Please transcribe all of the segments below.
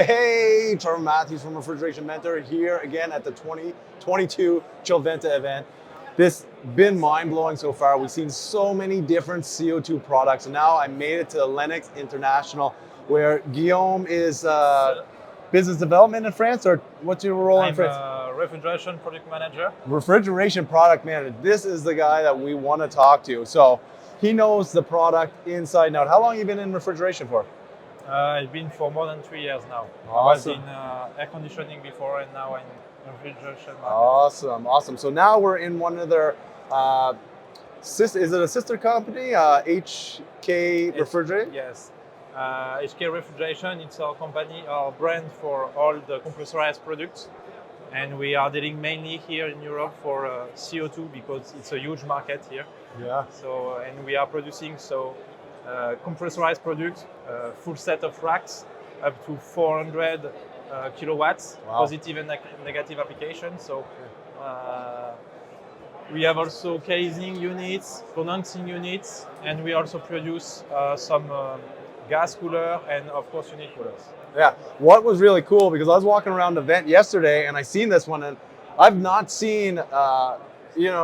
Hey, Trevor Matthews from Refrigeration Mentor here again at the 2022 Chillventa event. This been mind-blowing so far. We've seen so many different CO2 products, and now I made it to Lennox International, where Guillaume is business development in France, or what's your role in France? I'm Refrigeration Product Manager. Refrigeration Product Manager. This is the guy that we want to talk to. So he knows the product inside and out. How long have you been in refrigeration for? I've been for more than 3 years now. Awesome. I was in air conditioning before, and now in refrigeration. Awesome. So now we're in one of their, is it a sister company, HK Refrigeration? Yes. HK Refrigeration, it's our company, our brand for all the compressorized products. And we are dealing mainly here in Europe for CO2 because it's a huge market here. Yeah. So, and we are producing compressorized products, full set of racks up to 400 kilowatts, wow. Positive and negative application. So we have also casing units, condensing units, and we also produce some gas cooler and of course unit coolers. Yeah, what was really cool, because I was walking around the event yesterday and I seen this one, and I've not seen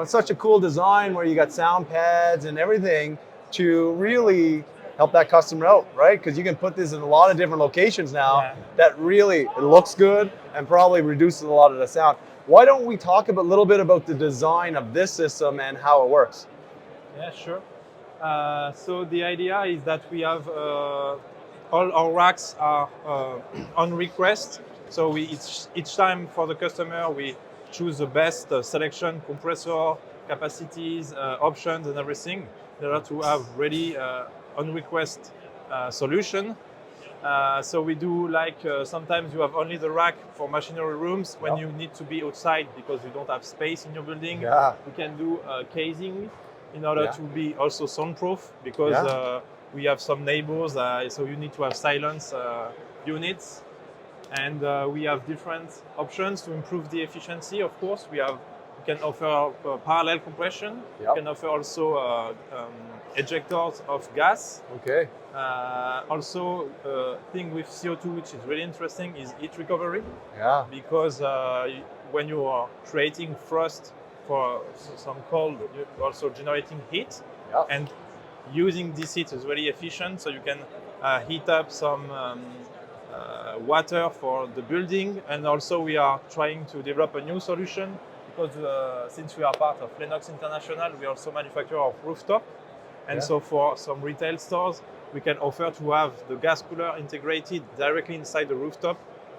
such a cool design where you got sound pads and everything to really help that customer out, right? Because you can put this in a lot of different locations now that really, it looks good and probably reduces a lot of the sound. Why don't we talk a little bit about the design of this system and how it works? Yeah, sure. So the idea is that we have all our racks are on request. So each time for the customer, we choose the best selection, compressor, capacities, options and everything in order to have ready on request solution. So we do sometimes you have only the rack for machinery rooms when you need to be outside because you don't have space in your building. Yeah. We can do casing in order to be also soundproof because we have some neighbors, so you need to have silence units. And we have different options to improve the efficiency. Of course, we can offer parallel compression. We can offer also ejectors of gas. Okay. Also, thing with CO2, which is really interesting, is heat recovery. Yeah. Because when you are creating frost for some cold, you're also generating heat. Yep. And using this heat is really efficient. So you can heat up some water for the building. And also we are trying to develop a new solution because since we are part of Lennox International, we also manufacture of rooftop. And so for some retail stores, we can offer to have the gas cooler integrated directly inside the rooftop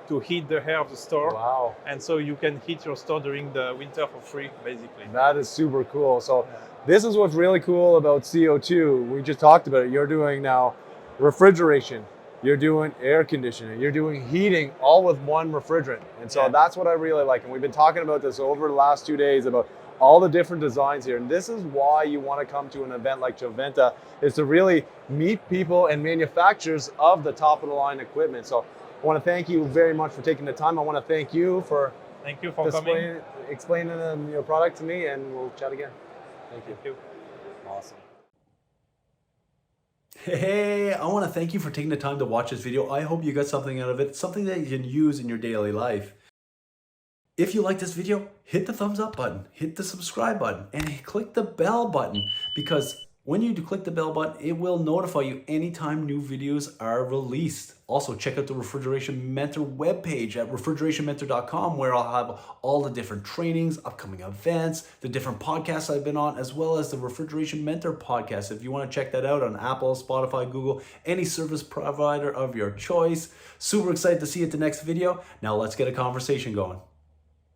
to heat the air of the store. Wow. And so you can heat your store during the winter for free, basically. That is super cool. So this is what's really cool about CO2. We just talked about it. You're doing now refrigeration, you're doing air conditioning, you're doing heating, all with one refrigerant. And so that's what I really like. And we've been talking about this over the last 2 days about all the different designs here. And this is why you want to come to an event like Chillventa, is to really meet people and manufacturers of the top of the line equipment. So I want to thank you very much for taking the time. I want to thank you for coming, explaining your product to me, and we'll chat again. Thank you. Awesome. Hey, I want to thank you for taking the time to watch this video. I hope you got something out of it, something that you can use in your daily life. If you like this video, hit the thumbs up button, hit the subscribe button, and click the bell button, because when you do click the bell button, it will notify you anytime new videos are released. Also, check out the Refrigeration Mentor webpage at refrigerationmentor.com, where I'll have all the different trainings, upcoming events, the different podcasts I've been on, as well as the Refrigeration Mentor podcast. If you want to check that out on Apple, Spotify, Google, any service provider of your choice. Super excited to see you at the next video. Now let's get a conversation going.